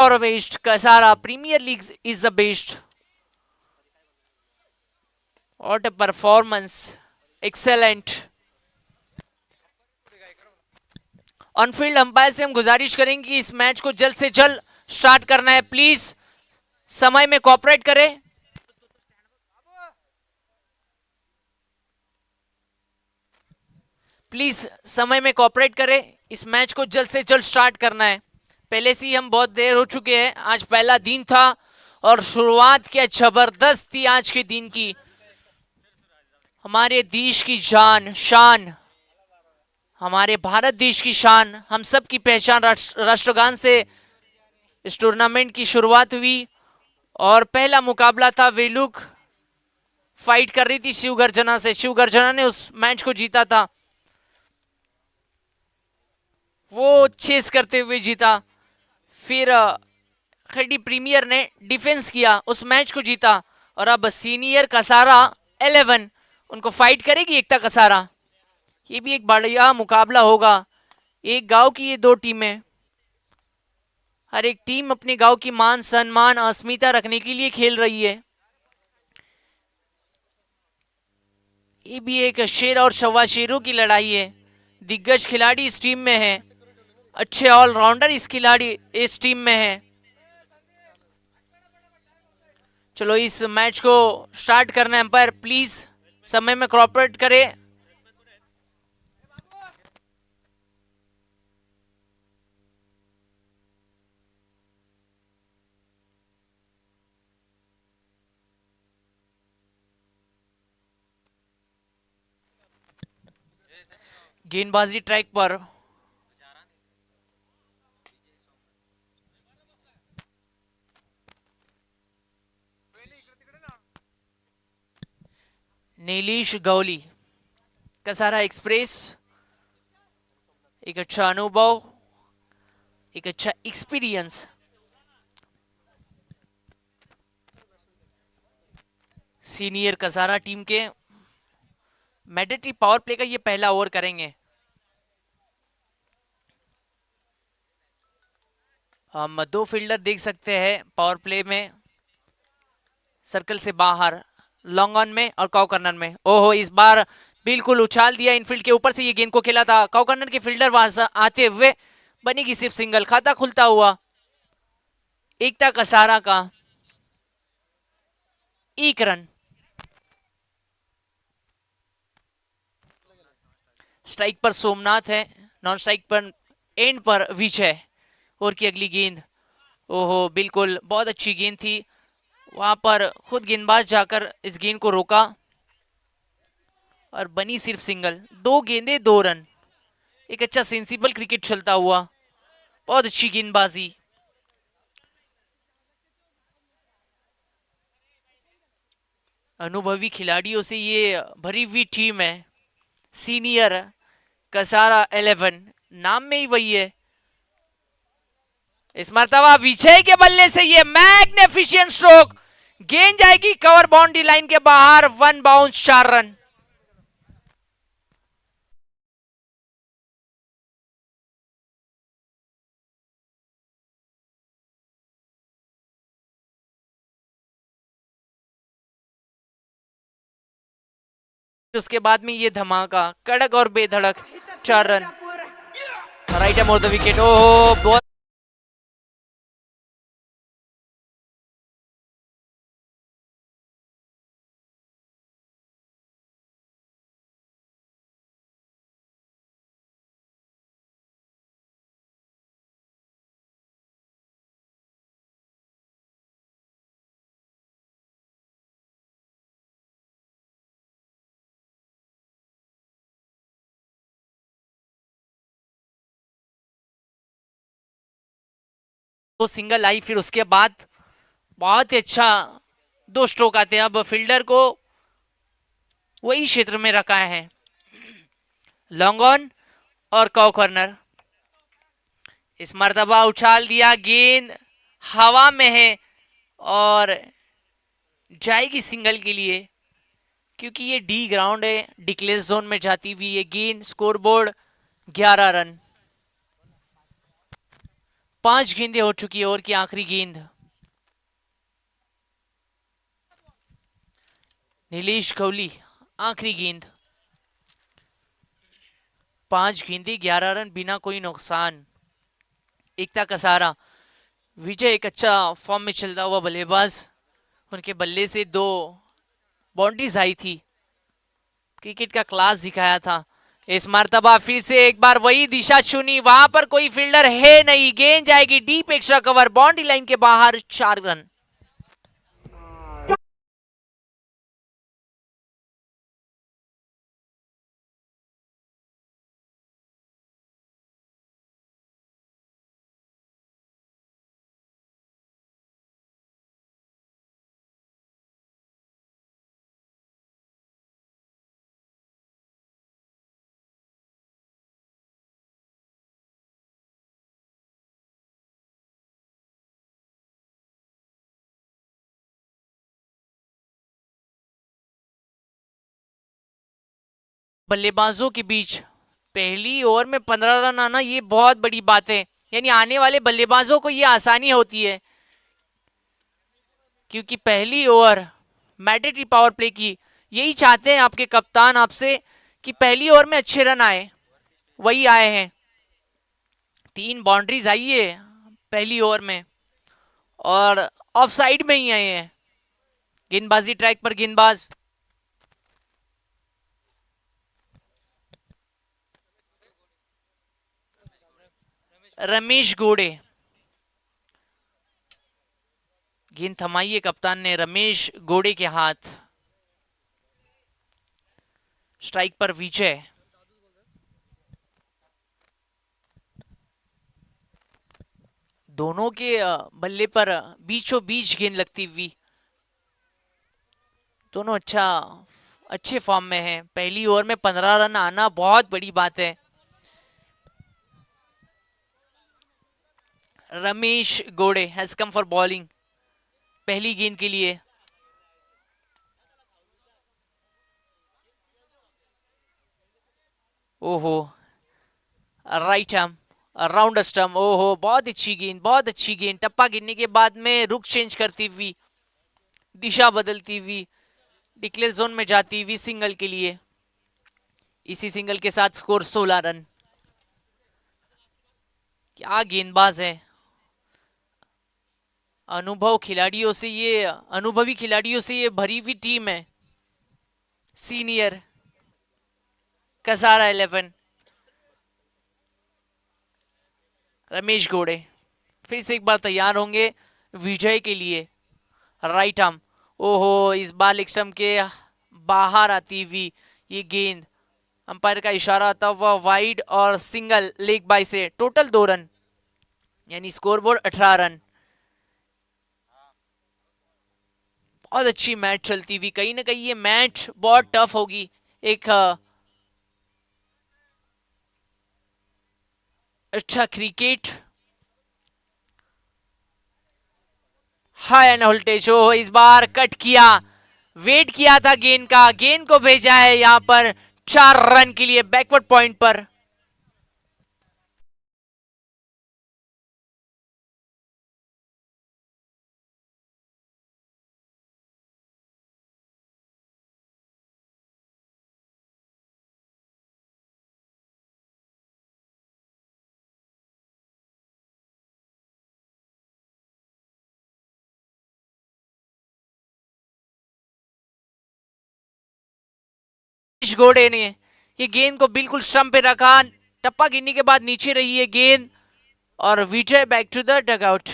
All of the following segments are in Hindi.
or waste. Kasara Premier League is the best. What a performance! Excellent. On field umpire से हम गुजारिश करेंगे कि इस मैच को जल्द से जल्द स्टार्ट करना है, प्लीज समय में कोऑपरेट करें। प्लीज समय में कोऑपरेट करें, इस मैच को जल्द से जल्द स्टार्ट करना है। पहले से ही हम बहुत देर हो चुके हैं, आज पहला दिन था और शुरुआत क्या जबरदस्त थी आज के दिन की। हमारे देश की जान शान, हमारे भारत देश की शान, हम सब की पहचान राष्ट्रगान से इस टूर्नामेंट की शुरुआत हुई और पहला मुकाबला था वेलुक फाइट कर रही थी शिव गर्जना से। शिव गर्जना ने उस मैच को जीता था, वो चेस करते हुए जीता। फिर खड़ी प्रीमियर ने डिफेंस किया, उस मैच को जीता। और अब सीनियर कसारा 11 उनको फाइट करेगी एकता कसारा। ये भी एक बढ़िया मुकाबला होगा। एक गांव की ये दो टीमें, हर एक टीम अपने गांव की मान सम्मान अस्मिता रखने के लिए खेल रही है। ये भी एक शेर और शवा शेरों की लड़ाई है। दिग्गज खिलाड़ी इस टीम में है, अच्छे ऑलराउंडर इस खिलाड़ी इस टीम में है। चलो इस मैच को स्टार्ट करना है। एम्पायर प्लीज समय में कोऑपरेट करें। गेंदबाजी ट्रैक पर नीलीश गौली। कसारा एक्सप्रेस एक अच्छा अनुभव, एक अच्छा एक्सपीरियंस। सीनियर कसारा टीम के मैंडेटरी पावर प्ले का ये पहला ओवर करेंगे। हम दो फील्डर देख सकते हैं पावर प्ले में, सर्कल से बाहर, लॉन्ग ऑन में और काउ कर्नर में। ओहो, इस बार बिल्कुल उछाल दिया इनफील्ड के ऊपर से ये गेंद को खेला था। काउ कर्नर के फील्डर वहां से आते हुए बनेगी सिर्फ सिंगल, खाता खुलता हुआ एकता कसारा का 1 रन। स्ट्राइक पर सोमनाथ है, नॉन स्ट्राइक पर एंड पर विजय। और की अगली गेंद, ओहो बिल्कुल बहुत अच्छी गेंद थी, वहां पर खुद गेंदबाज जाकर इस गेंद को रोका और बनी सिर्फ सिंगल। 2 गेंदे 2 रन, एक अच्छा सेंसिबल क्रिकेट चलता हुआ, बहुत अच्छी गेंदबाजी। अनुभवी खिलाड़ियों से ये भरी हुई टीम है सीनियर कसारा 11, नाम में ही वही है। इस मर्तबा विजय के बल्ले से ये मैग्निफिशिएंट स्ट्रोक, गेंद जाएगी कवर बाउंड्री लाइन के बाहर, 1 बाउंस 4 रन। उसके बाद में ये धमाका, कड़क और बेधड़क 4 रन। राइट है मोर द विकेट। ओहो बहुत तो सिंगल आई, फिर उसके बाद बहुत ही अच्छा 2 स्ट्रोक आते हैं। अब फील्डर को वही क्षेत्र में रखा है, लॉन्ग ऑन और काउ कॉर्नर। इस मर्तबा उछाल दिया, गेंद हवा में है और जाएगी सिंगल के लिए, क्योंकि ये डी ग्राउंड है, डिक्लेयर जोन में जाती हुई ये गेंद। Scoreboard 11 run. 5 गेंदें हो चुकी है, ओवर की आखिरी गेंद। नीलेश कोहली आखिरी गेंद। 5 गेंदें 11 रन, बिना कोई नुकसान। एकता कसारा, विजय एक अच्छा फॉर्म में चलता हुआ बल्लेबाज, उनके बल्ले से 2 बाउंड्रीज आई थी, क्रिकेट का क्लास दिखाया था। इस मर्तबा फिर से एक बार वही दिशा चुनी, वहां पर कोई फील्डर है नहीं, गेंद जाएगी deep, extra cover, boundary line के बाहर, 4 रन। बल्लेबाजों के बीच पहली ओवर में 15 रन आना, ये बहुत बड़ी बात है। यानी आने वाले बल्लेबाजों को ये आसानी होती है, क्योंकि पहली ओवर मैंडेटरी पावर प्ले की, यही चाहते हैं आपके कप्तान आपसे कि पहली ओवर में अच्छे रन आए, वही आए हैं। 3 बाउंड्रीज आई है पहली ओवर में, और ऑफ साइड में ही आए हैं। गेंदबाजी ट्रैक पर गेंदबाज रमेश घोड़े, गेंद थमाई है कप्तान ने रमेश घोड़े के हाथ। स्ट्राइक पर विजय, दोनों के बल्ले पर बीचों बीच गेंद लगती हुई, दोनों अच्छे फॉर्म में हैं। पहली ओवर में 15 रन आना बहुत बड़ी बात है। रमेश गोड़े हैज कम फॉर बॉलिंग पहली गेंद के लिए। ओहो, राइट आर्म अराउंड स्टम्प, ओहो बहुत अच्छी गेंद, बहुत अच्छी गेंद। टप्पा गिरने के बाद में रुख चेंज करती हुई, दिशा बदलती हुई, डिक्लेयर जोन में जाती हुई सिंगल के लिए। इसी सिंगल के साथ स्कोर 16 रन। क्या गेंदबाज है, अनुभवी खिलाड़ियों से ये भरी हुई टीम है। सीनियर कसारा 11, रमेश घोड़े फिर से एक बार तैयार होंगे विजय के लिए। राइट आर्म, ओहो इस बार लेग स्टंप के बाहर आती हुई ये गेंद, अंपायर का इशारा आता हुआ वाइड, और सिंगल लेग बाय से टोटल 2 रन, यानी स्कोरबोर्ड 18 रन। बहुत अच्छी मैच चलती हुई, कहीं ना कहीं ये मैच बहुत टफ होगी। एक अच्छा क्रिकेट, हाई एंड वोल्टेज हो, इस बार कट किया, वेट किया था गेंद का, गेंद को भेजा है यहां पर 4 रन के लिए बैकवर्ड पॉइंट पर। घोड़े ने ये गेंद को बिल्कुल स्टंप पे रखा, टप्पा गिरने के बाद नीचे रही है गेंद, और Vijay back to the dugout.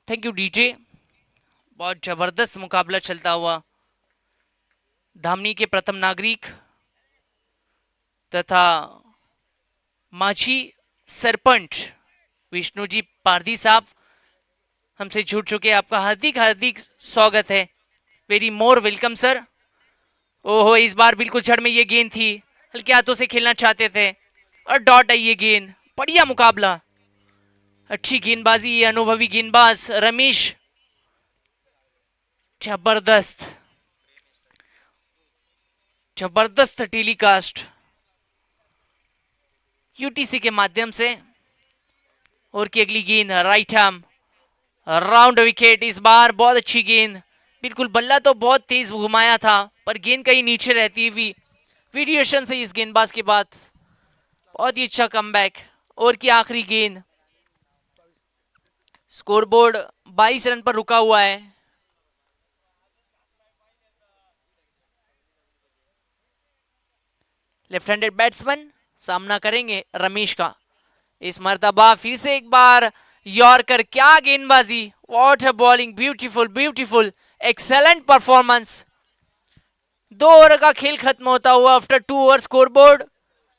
Thank you DJ. बहुत जबरदस्त मुकाबला चलता हुआ धामनी के प्रथम नागरिक तथा माझी सरपंच विष्णुजी पारधी साहब हमसे जुड़ चुके। आपका हार्दिक हार्दिक स्वागत है। Very more welcome sir. ओहो, इस बार बिल्कुल जड़ में ये गेंद थी, हल्के हाथों से खेलना चाहते थे और डॉट आई ये गेंद। बढ़िया मुकाबला, अच्छी गेंदबाजी, ये अनुभवी गेंदबाज रमेश, जबरदस्त जबरदस्त टेलीकास्ट यूटीसी के माध्यम से। और की अगली गेंद राइट हैम राउंड विकेट। इस बार बहुत अच्छी गेंद, बिल्कुल बल्ला तो बहुत तेज घुमाया था पर गेंद कहीं नीचे रहती हुई वेरिएशन से इस गेंदबाज के बाद बहुत ही अच्छा कमबैक। और की आखिरी गेंद, स्कोरबोर्ड 22 रन पर रुका हुआ है। लेफ्ट हैंडेड बैट्समैन सामना करेंगे रमेश का। इस मर्तबा फिर से एक बार यॉर्कर, क्या गेंदबाजी, what a bowling, beautiful beautiful, excellent performance. 2 over का खेल खत्म होता हुआ आफ्टर 2 ओवर, स्कोरबोर्ड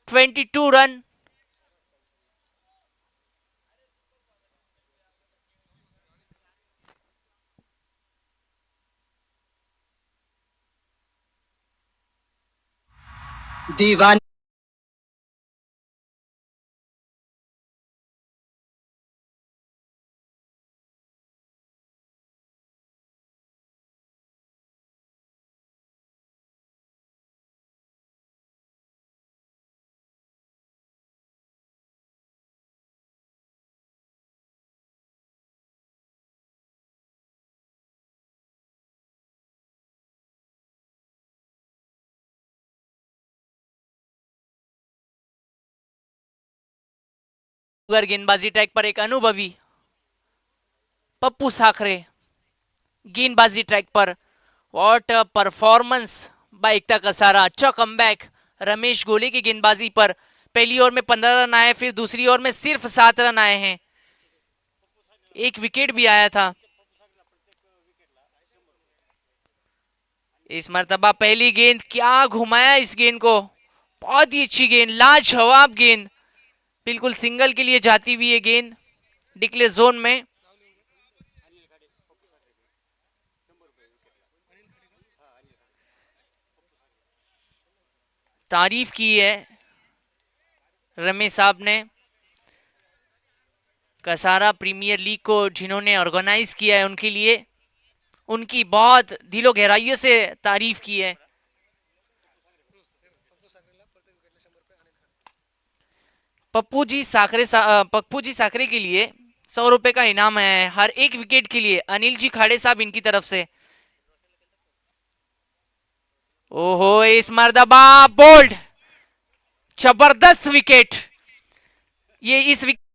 22 रन। दीवान गेंदबाजी ट्रैक पर एक अनुभवी पप्पू साखरे गेंदबाजी ट्रैक पर। व्हाट अ परफॉर्मेंस बाय एकता कसारा, अच्छा कमबैक रमेश गोले की गेंदबाजी पर। पहली ओवर में 15 रन आए, फिर दूसरी ओवर में सिर्फ 7 रन आए हैं, एक विकेट भी आया था। इस मर्तबा पहली गेंद, क्या घुमाया इस गेंद को, बहुत ही अच्छी गेंद, लाजवाब गेंद, बिल्कुल सिंगल के लिए जाती हुई है गेंद डिक्लेयर जोन में। तारीफ की है रमेश साहब ने कसारा प्रीमियर लीग को, जिन्होंने ऑर्गेनाइज किया है उनके लिए, उनकी बहुत दिलो गहराइयों से तारीफ की है। पप्पू जी साकरे के लिए 100 रुपए का इनाम है हर एक विकेट के लिए, अनिल जी खाड़े साहब इनकी तरफ से। ओहो, इस मर्दबा बोल्ड, जबरदस्त विकेट, ये इस विकेट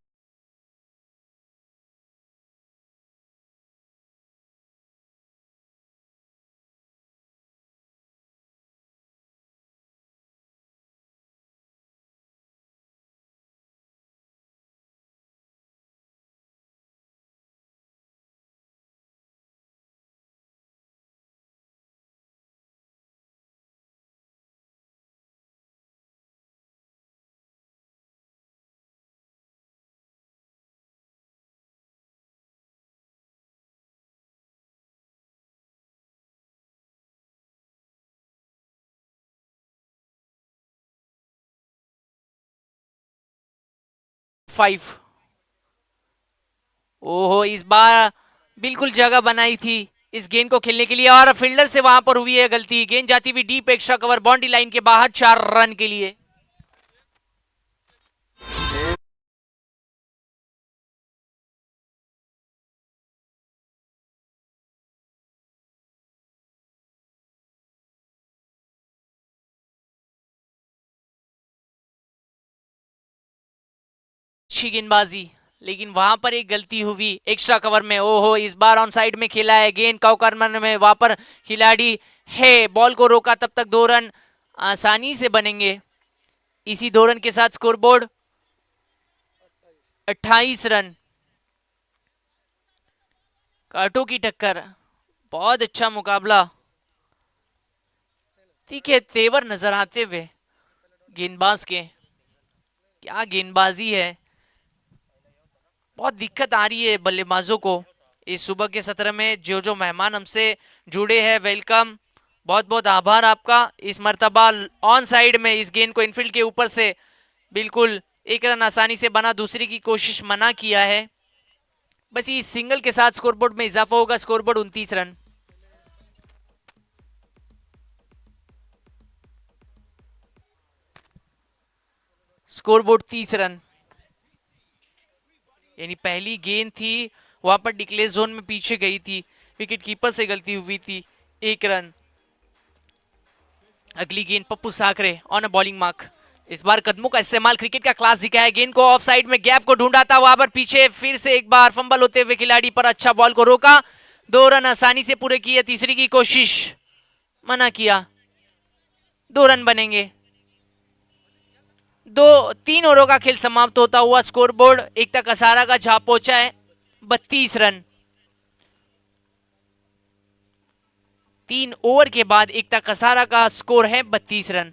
5। ओहो, इस बार बिल्कुल जगह बनाई थी इस गेंद को खेलने के लिए और फील्डर से वहां पर हुई है गलती, गेंद जाती हुई deep extra cover boundary line के बाहर, 4 रन के लिए। अच्छी गेंदबाजी, लेकिन वहां पर एक गलती हुई एक्स्ट्रा कवर में। ओहो, इस बार ऑन साइड में खेला है गेंद, कॉर्नर में वहां पर खिलाड़ी है, बॉल को रोका, तब तक 2 रन आसानी से बनेंगे। इसी 2 रन के साथ स्कोरबोर्ड 28 रन। कांटों की टक्कर, बहुत अच्छा मुकाबला। ठीक है, तेवर नजर आते हुए गेंदबाज के, क्या गेंदबाजी है। बहुत दिक्कत आ रही है बल्लेबाजों को इस सुबह के सत्र में। जो जो मेहमान हमसे जुड़े हैं, वेलकम, बहुत बहुत आभार आपका। इस मर्तबा ऑन साइड में इस गेंद को इनफील्ड के ऊपर से बिल्कुल एक रन आसानी से बना, दूसरी की कोशिश मना किया है। बस इस सिंगल के साथ स्कोरबोर्ड में इजाफा होगा, स्कोरबोर्ड 29 रन। स्कोरबोर्ड 30 रन, यानी पहली गेंद थी वहां पर डिक्लेयर जोन में पीछे गई थी, विकेट कीपर से गलती हुई थी, 1 रन। अगली गेंद पप्पू साकरे ऑन अ बॉलिंग मार्क। इस बार कदमों का इस्तेमाल, क्रिकेट का क्लास दिखाया। गेंद को ऑफ साइड में गैप को ढूंढा था, वहां पर पीछे फिर से एक बार फंबल होते हुए खिलाड़ी पर अच्छा बॉल को रोका, 2 रन आसानी से पूरे किए। तीसरी की कोशिश मना किया, 2 रन बनेंगे। 3 ओवरों का खेल समाप्त होता हुआ स्कोरबोर्ड एकता कसारा का जहां पहुंचा है 32 रन। 3 ओवर के बाद एकता कसारा का स्कोर है 32 रन।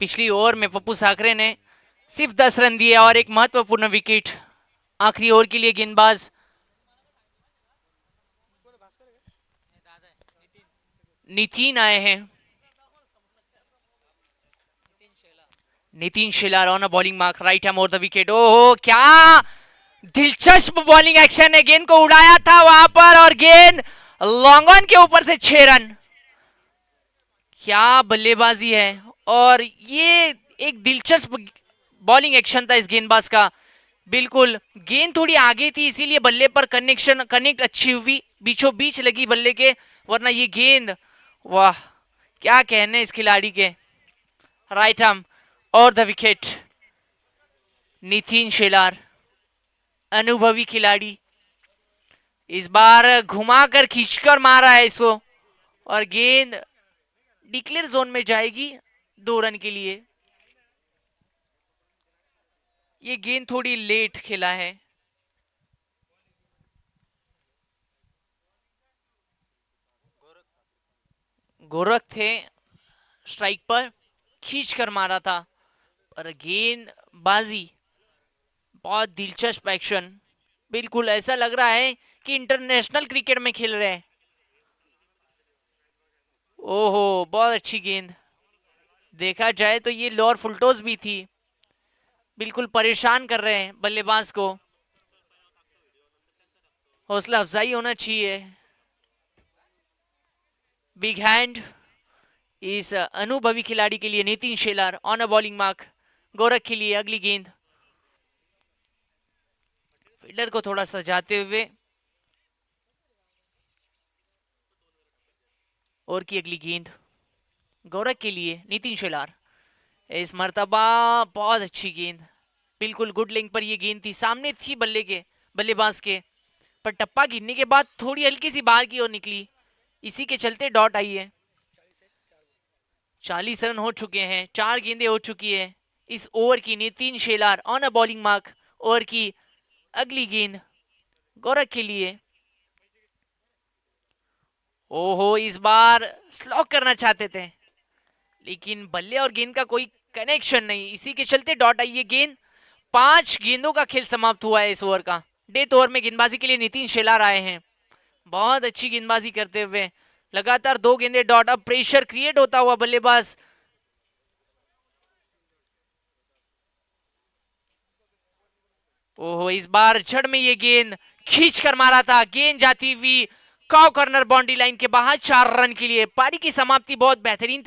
पिछली ओवर में पप्पू साकरे ने सिर्फ 10 रन दिए और एक महत्वपूर्ण विकेट। आखिरी ओवर के लिए गेंदबाज नितिन आए हैं। Nitin Shelar on a bowling mark, right ham over the wicket. ओहो, क्या दिलचस्प बॉलिंग एक्शन है। गेंद को उड़ाया था वहां पर और गेंद लॉन्ग ऑन के ऊपर से 6 रन। क्या बल्लेबाजी है, और ये एक दिलचस्प बॉलिंग एक्शन था इस गेंदबाज का। बिल्कुल गेंद थोड़ी आगे थी, इसीलिए बल्ले पर कनेक्ट अच्छी हुई, बीचों बीच लगी बल्ले के, वरना ये गेंद, वाह क्या कहने इस खिलाड़ी के। राइट आर्म और द विकेट। नितिन शेलार, अनुभवी खिलाड़ी, इस बार घुमाकर खींचकर मारा है इसको और गेंद डिक्लेयर जोन में जाएगी 2 रन के लिए। ये गेंद थोड़ी लेट खेला है। गोरख थे स्ट्राइक पर, खींच कर मारा था, पर गेंदबाजी बहुत दिलचस्प एक्शन। बिल्कुल ऐसा लग रहा है कि इंटरनेशनल क्रिकेट में खेल रहे हैं। ओहो, बहुत अच्छी गेंद। देखा जाए तो ये लोअर फुलटोस भी थी, बिल्कुल परेशान कर रहे हैं बल्लेबाज को। हौसला अफजाई होना चाहिए। बिग हैंड इस अनुभवी खिलाड़ी के लिए। Nitin Shelar on a bowling mark, Gorakh के लिए अगली गेंद। फील्डर को थोड़ा सजाते हुए और की अगली गेंद गोरख के लिए। नितिन शेलार, इस मर्तबा बहुत अच्छी गेंद, बिल्कुल गुड लेंथ पर ये गेंद थी, सामने थी बल्ले के, बल्लेबाज के, पर टप्पा गिरने के बाद थोड़ी हल्की सी बाहर की ओर निकली, इसी के चलते डॉट आई है। 40 रन हो चुके हैं, 4 गेंदें हो चुकी है इस ओवर की। Nitin Shelar on a bowling mark, over की अगली गेंद गोरख के लिए। ओहो, इस बार स्लॉक करना चाहते थे, लेकिन बल्ले और गेंद का कोई कनेक्शन नहीं, इसी के चलते डॉट आई है। गेंद 5 गेंदों का खेल समाप्त हुआ है इस ओवर का। डेथ ओवर में गेंदबाजी के लिए नितिन शेलार आए हैं, बहुत अच्छी गेंदबाजी करते हुए लगातार 2 गेंदे डॉट। अब प्रेशर क्रिएट होता हुआ बल्लेबाज ओहो, इस बार जड़ में ये गेंद खींच कर मारा था, गेंद जाती हुई कॉ कॉर्नर बाउंड्री लाइन के बाहर 4 रन के लिए। पारी की समाप्ति बहुत बेहतरीन।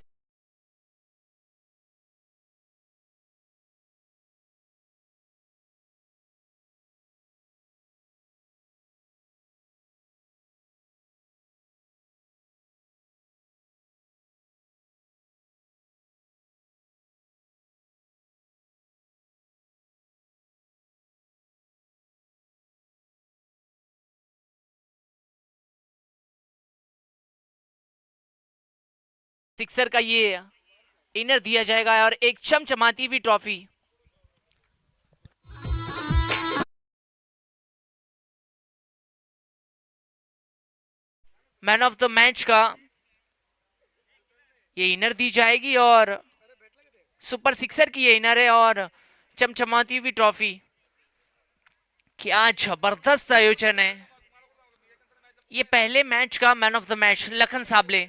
सिक्सर का ये इनर दिया जाएगा और एक चमचमाती हुई trophy. Man of the match का ये इनर दी जाएगी और सुपर सिक्सर की ये इनर है और चमचमाती हुई ट्रॉफी। क्या जबरदस्त आयोजन है। ये पहले मैच का man of the match Lakhan Sable.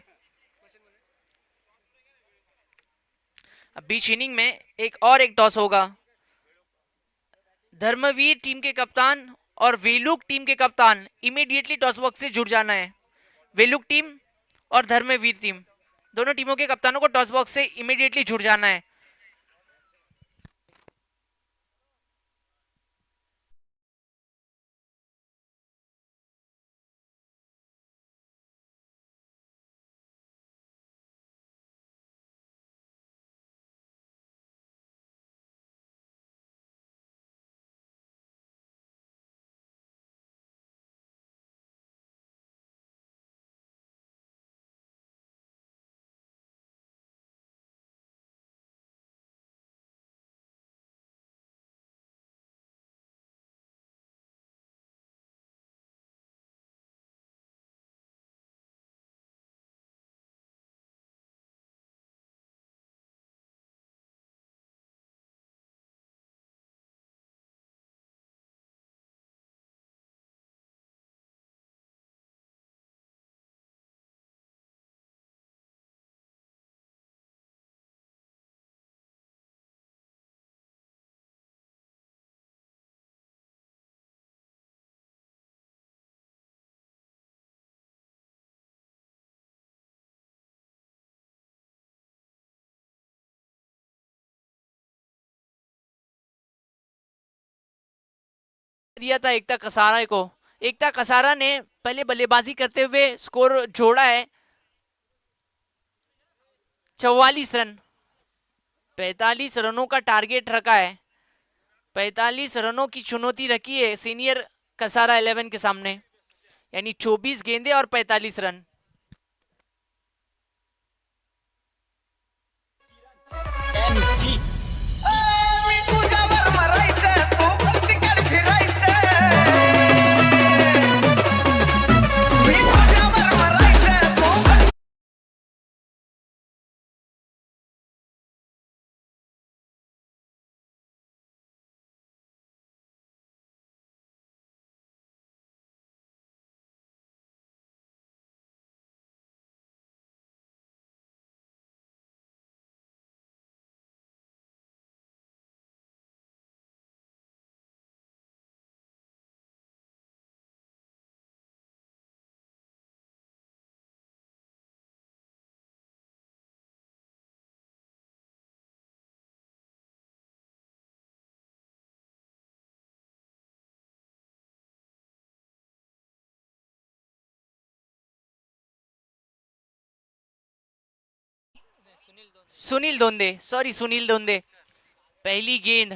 Beach inning में एक टॉस होगा। धर्मवीर टीम के कप्तान और वेलुक टीम के कप्तान इमीडिएटली टॉस बॉक्स से जुड़ जाना है। वेलुक टीम और धर्मवीर टीम दोनों टीमों के कप्तानों को टॉस बॉक्स से इमीडिएटली जुड़ जाना है। दिया था एकता कसारा को। एकता कसारा ने पहले बल्लेबाजी करते हुए स्कोर जोड़ा है 44 रन। 45 रनों का टारगेट रखा है। 45 रनों की चुनौती रखी है सीनियर कसारा 11 के सामने, यानी 24 गेंदे और 45 रन। सुनील दोंदे पहली गेंद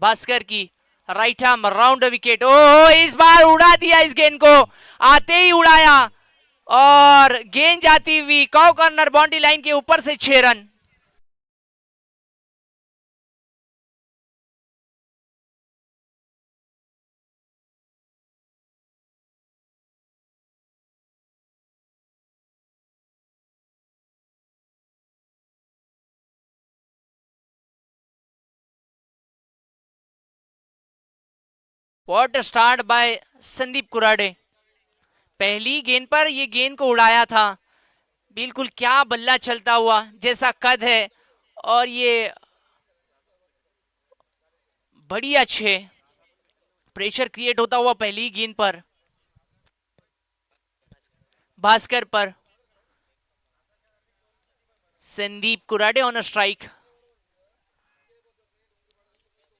भास्कर की राइट आर्म राउंड विकेट। ओ इस बार उड़ा दिया इस गेंद को, आते ही उड़ाया और गेंद जाती हुई कॉ कॉर्नर बाउंड्री लाइन के ऊपर से 6 run. What start by Sandeep Kurade. पहली गेंद पर ये गेंद को उड़ाया था बिल्कुल क्या बल्ला चलता हुआ, जैसा कद है और ये बड़ी अच्छे प्रेशर क्रिएट होता हुआ पहली गेंद पर भास्कर पर। Sandeep Kurade on a strike.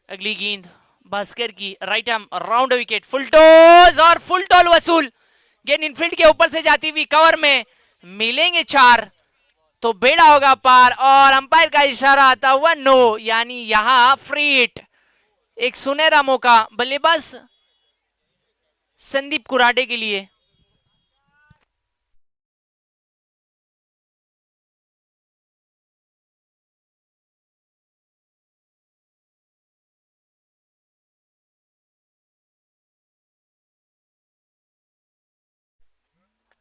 अगली गेंद भास्कर की, right arm round wicket, full toss और फुल टॉल वसूल। गेंद इनफील्ड के ऊपर से जाती हुई कवर में, मिलेंगे 4 तो बेड़ा होगा पार और अंपायर का इशारा आता हुआ नो, यानी यहां फ्री हिट। एक सुनहरा मौका बल्लेबाज संदीप कुराडे के लिए।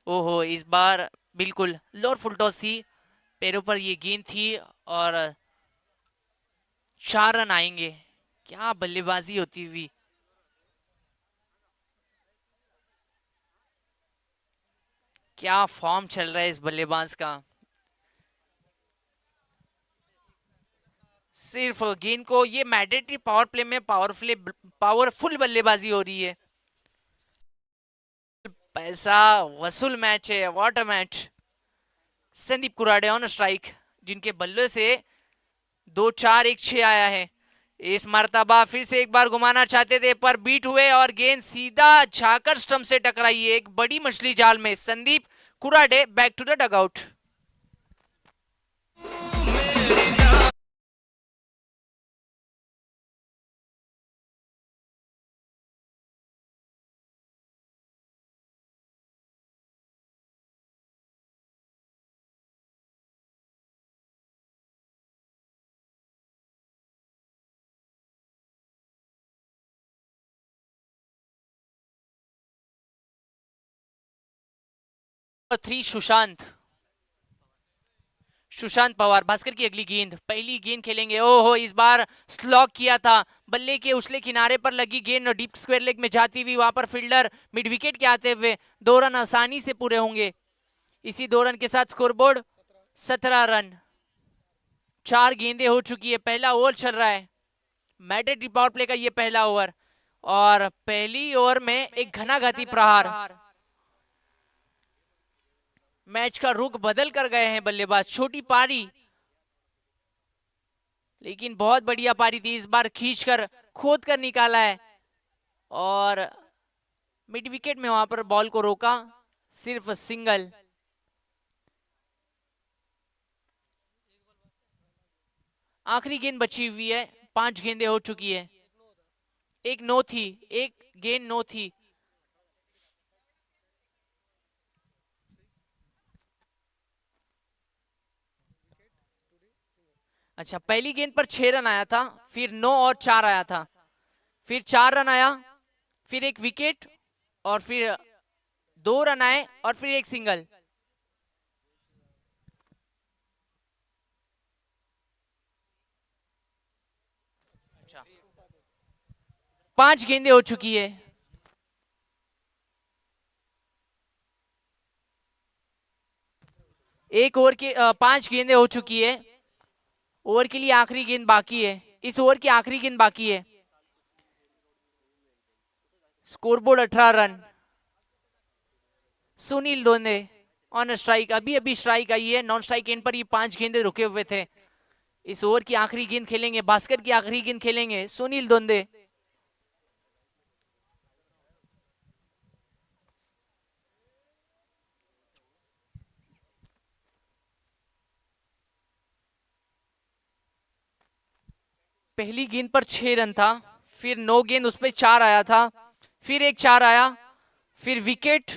ओहो, इस बार बिल्कुल लोअर फुल टॉस थी, पैरों पर ये गेंद थी और 4 रन आएंगे। क्या बल्लेबाजी होती हुई, क्या फॉर्म चल रहा है इस बल्लेबाज का। सिर्फ गेंद को, ये मैंडेटरी पावर प्ले में पावरफुल बल्लेबाजी हो रही है। पैसा वसूल मैच है, what a match. Sandeep Kurade on strike, जिनके बल्ले से 2-4-1-6 आया है। इस मर्तबा फिर से एक बार घुमाना चाहते थे पर बीट हुए और गेंद सीधा झाकर स्टंप से टकराई है, एक बड़ी मछली जाल में। Sandeep Kurade back to the dugout. Three Sushant, Sushant Pawar. Bhaskar की अगली गेंद, पहली गेंद खेलेंगे। ओहो, इस बार स्लॉक किया था, बल्ले के उछले किनारे पर लगी गेंद डीप स्क्वायर लेग में जाती हुई, वहां पर फील्डर मिड विकेट के आते हुए 2 रन आसानी से पूरे होंगे। इसी 2 रन के साथ स्कोरबोर्ड 17 रन। 4 गेंदें हो चुकी है, पहला ओवर चल रहा है। मैडेड पावर प्ले का ये पहला ओवर और पहली ओवर में एक घनाघाती प्रहार। मैच का रुख बदल कर गए हैं बल्लेबाज। छोटी पारी, लेकिन बहुत बढ़िया पारी थी, इस बार खींचकर खोद कर निकाला है और मिड विकेट में वहां पर बॉल को रोका, सिर्फ सिंगल। आखिरी गेंद बची हुई है, 5 गेंदें हो चुकी है। एक नो थी, एक गेंद नो थी। अच्छा, पहली गेंद पर 6 रन आया था, फिर 9 और 4 आया था, फिर 4 रन आया, फिर एक विकेट और फिर 2 रन आए और फिर एक सिंगल। अच्छा, 5 गेंदें हो चुकी है। एक ओवर के 5 गेंदें हो चुकी है। ओवर के लिए आखिरी गेंद बाकी है, इस ओवर की आखिरी गेंद बाकी है। Scoreboard 18 run. Sunil Donde on strike, अभी अभी स्ट्राइक आई है, नॉन स्ट्राइक एंड पर ये 5 गेंदे रुके हुए थे। इस ओवर की आखिरी गेंद खेलेंगे, बास्केट की आखिरी गेंद खेलेंगे सुनील दोंदे। पहली गेंद पर 6 रन था, फिर 9 गेंद उस पर 4 आया था, फिर एक 4 आया, फिर विकेट,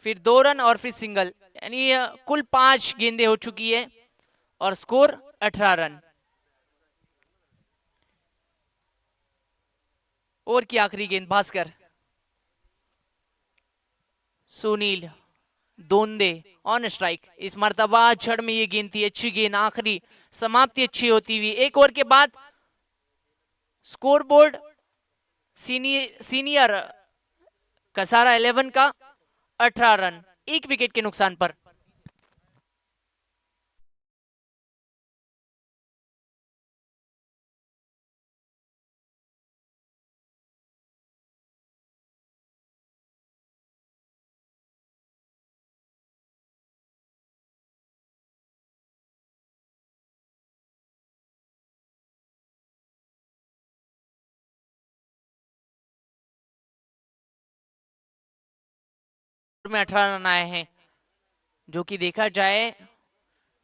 फिर 2 रन और फिर सिंगल, यानी कुल 5 गेंदें हो चुकी है और स्कोर 18 रन। ओवर की आखिरी गेंद भास्कर, सुनील दोंदे ऑन स्ट्राइक। इस मर्तबा जड़ में ये गेंद थी, अच्छी गेंद, आखिरी समाप्ति अच्छी होती हुई। एक ओवर के बाद स्कोरबोर्ड सीनियर कसारा 11 का 18 रन, एक विकेट के नुकसान पर। में 18 रन आए हैं, जो कि देखा जाए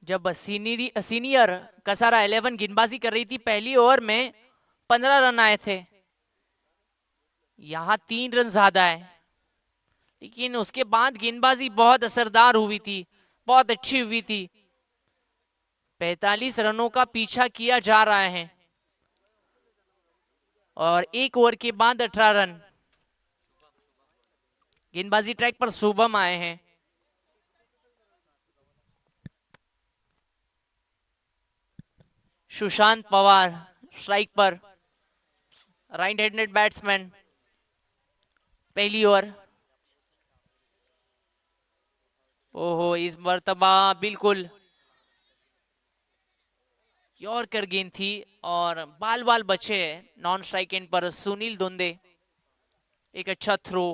जब सीनियर कसारा 11 गेंदबाजी कर रही थी पहली ओवर में 15 रन आए थे, यहां 3 रन ज्यादा है, लेकिन उसके बाद गेंदबाजी बहुत असरदार हुई थी, बहुत अच्छी हुई थी। 45 रनों का पीछा किया जा रहा है और एक ओवर के बाद 18 रन। गेंदबाजी ट्रैक पर शुभम आए हैं। सुशांत पवार स्ट्राइक पर, राइट हैंडेड बैट्समैन। पहली ओवर, ओहो इस मर्तबा बिल्कुल यॉर्कर गेंद थी और बाल बाल बचे नॉन स्ट्राइक एंड पर। सुनील दोंदे, एक अच्छा थ्रो,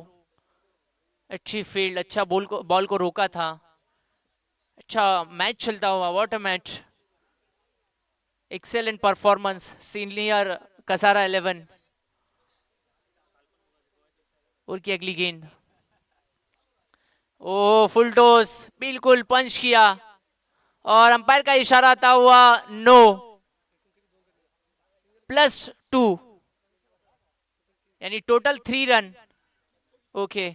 अच्छी फील्ड, अच्छा बॉल को रोका था। अच्छा मैच चलता हुआ, what a match, excellent performance senior Kasara 11। और की अगली गेंद, ओ फुल टॉस, बिल्कुल पंच किया और अंपायर का इशारा आता हुआ नो, +2, यानी टोटल 3 रन। ओके,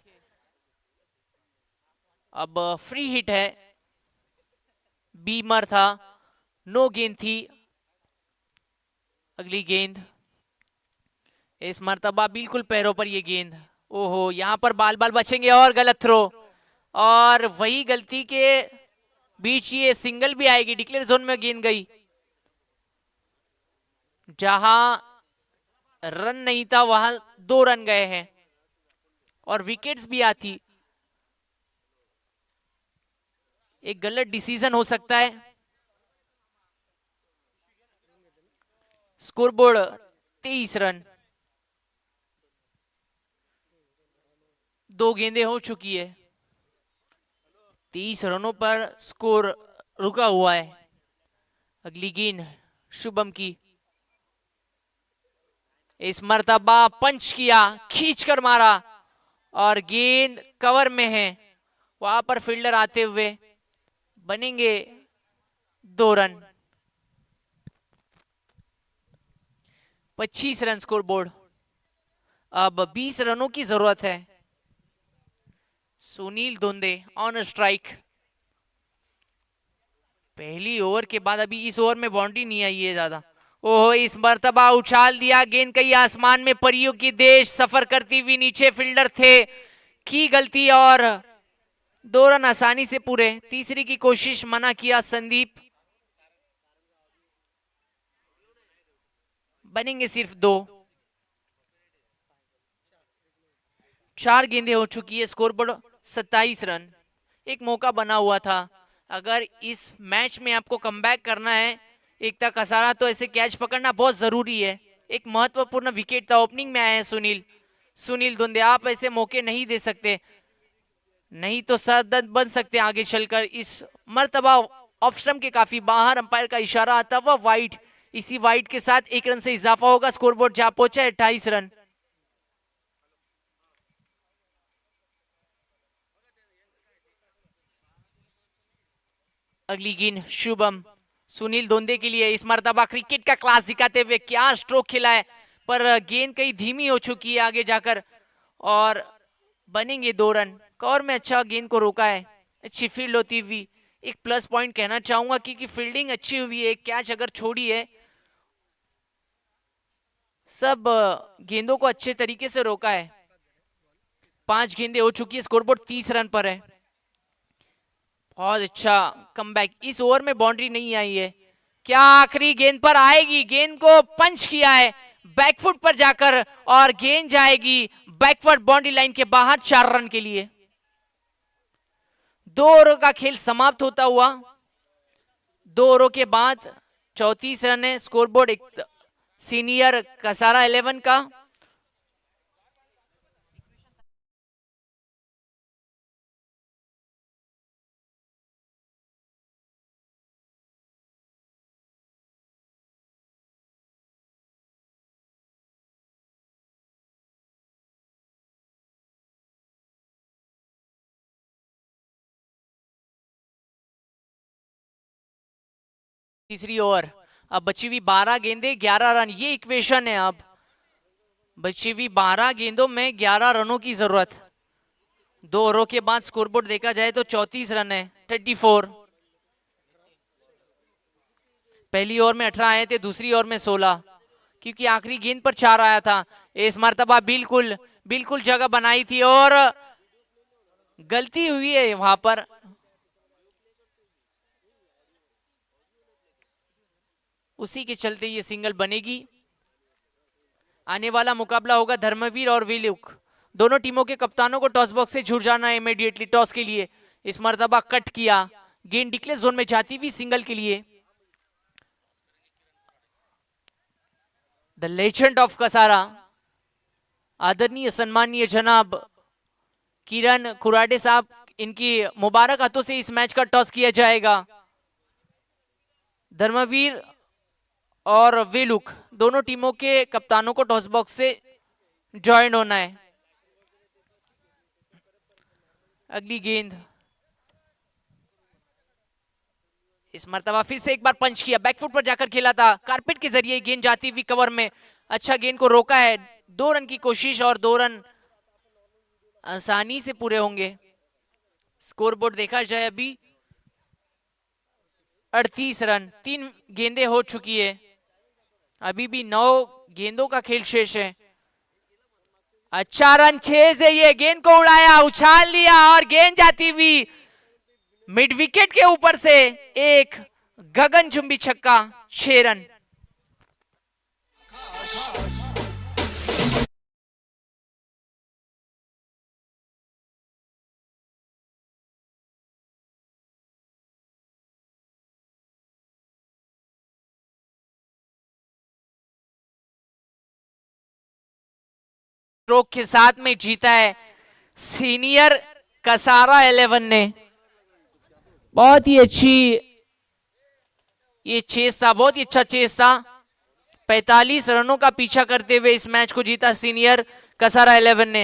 अब फ्री हिट है, बीमर था, नो गेंद थी। अगली गेंद, इस मर्तबा बिल्कुल पैरों पर ये गेंद, ओहो यहां पर बाल बाल बचेंगे और गलत थ्रो, और वही गलती के बीच ये सिंगल भी आएगी। डिक्लेयर जोन में गेंद गई, जहां रन नहीं था वहां 2 रन गए हैं और विकेट्स भी आती। एक गलत डिसीजन हो सकता है। स्कोरबोर्ड 23 रन, 2 गेंदें हो चुकी है, 23 रनों पर स्कोर रुका हुआ है। अगली गेंद शुभम की, इस मर्तबा पंच किया, खींच कर मारा और गेंद कवर में है, वहां पर फील्डर आते हुए बनेंगे 2 रन। 25 रन स्कोर बोर्ड, अब 20 रनों की जरूरत है। सुनील दोंदे ऑन स्ट्राइक। पहली ओवर के बाद अभी इस ओवर में बाउंड्री नहीं आई है ज्यादा। ओहो इस मर्तबा उछाल दिया, गेंद कई आसमान में परियों की देश सफर करती हुई, नीचे फील्डर थे, की गलती और 2 रन आसानी से पूरे। तीसरी की कोशिश मना किया संदीप, बनेंगे सिर्फ 2। 4 गेंदें हो चुकी है, स्कोरबोर्ड 27 रन। एक मौका बना हुआ था, अगर इस मैच में आपको कमबैक करना है एकता कसारा, तो ऐसे कैच पकड़ना बहुत जरूरी है। एक महत्वपूर्ण विकेट था, ओपनिंग में आए हैं सुनील धुंधे, आप ऐसे मौके नहीं दे सकते, नहीं तो सरदर्द बन सकते आगे चलकर। इस मर्तबा ऑफ स्टंप के काफी बाहर, अंपायर का इशारा आता हुआ वाइड, इसी वाइड के साथ 1 रन से इजाफा होगा, स्कोरबोर्ड जा पहुंचा 28 रन। अगली गेंद शुभम, सुनील दोंदे के लिए, इस मर्तबा क्रिकेट का क्लास दिखाते हुए क्या स्ट्रोक खिला है, पर गेंद कहीं धीमी हो चुकी है आगे जाकर और बनेंगे 2 रन। कौर में अच्छा गेंद को रोका है, अच्छी फील्ड होती हुई, एक प्लस पॉइंट कहना चाहूंगा क्योंकि फील्डिंग अच्छी हुई है, कैच अगर छोड़ी है, सब गेंदों को अच्छे तरीके से रोका है। 5 गेंदें हो चुकी है, स्कोरबोर्ड 30 रन पर है। बहुत अच्छा कमबैक, इस ओवर में बाउंड्री नहीं आई है, क्या आखिरी गेंद पर आएगी, गेंद को पंच किया है बैकफुट पर जाकर और गेंद जाएगी बैकवर्ड बाउंड्री लाइन के बाहर 4 रन के लिए। 2 ओवरों का खेल समाप्त होता हुआ, 2 ओवरों के बाद 34 रन है स्कोरबोर्ड एक सीनियर कसारा 11 का। तीसरी ओवर, अब बची हुई 12 गेंदे 11 रन, ये इक्वेशन है। अब बची हुई 12 गेंदों में 11 रनों की जरूरत। 2 ओवरों के बाद स्कोरबोर्ड देखा जाए तो 34 रन है, 34। पहली ओवर में 18 आए थे, दूसरी ओवर में 16, क्योंकि आखिरी गेंद पर 4 आया था। इस मर्तबा बिल्कुल बिल्कुल जगह बनाई थी और गलती हुई है वहां पर। उसी के चलते ये सिंगल बनेगी। आने वाला मुकाबला होगा धर्मवीर और विलुक। दोनों टीमों के कप्तानों को टॉस बॉक्स से जुड़ जाना है इमीडिएटली टॉस के लिए। इस मर्तबा कट किया, गेंद डिक्लेयर जोन में जाती हुई सिंगल के लिए। द लेजेंड ऑफ कसारा, आदरणीय सम्मानीय जनाब किरण खुराडे साहब, इनकी मुबारक हाथों से इस मैच का टॉस किया जाएगा। धर्मवीर और विलुक दोनों टीमों के कप्तानों को टॉस बॉक्स से ज्वाइन होना है। अगली गेंद, इस मर्तबा फिर से एक बार पंच किया, बैकफुट पर जाकर खेला था, कारपेट के जरिए गेंद जाती हुई कवर में। अच्छा गेंद को रोका है, 2 रन की कोशिश और 2 रन आसानी से पूरे होंगे। स्कोरबोर्ड देखा जाए अभी 38 रन, 3 गेंदें हो चुकी है, अभी भी 9 गेंदों का खेल शेष है। अच्छा रन 6 से ये गेंद को उड़ाया, उछाल लिया और गेंद जाती हुई मिड विकेट के ऊपर से एक गगनचुंबी छक्का, 6 रन। स्ट्रोक के साथ में जीता है सीनियर कसारा 11 ने। बहुत ही अच्छी ये चेस था, बहुत ही अच्छा चेस था। 45 रनों का पीछा करते हुए इस मैच को जीता सीनियर कसारा 11 ने।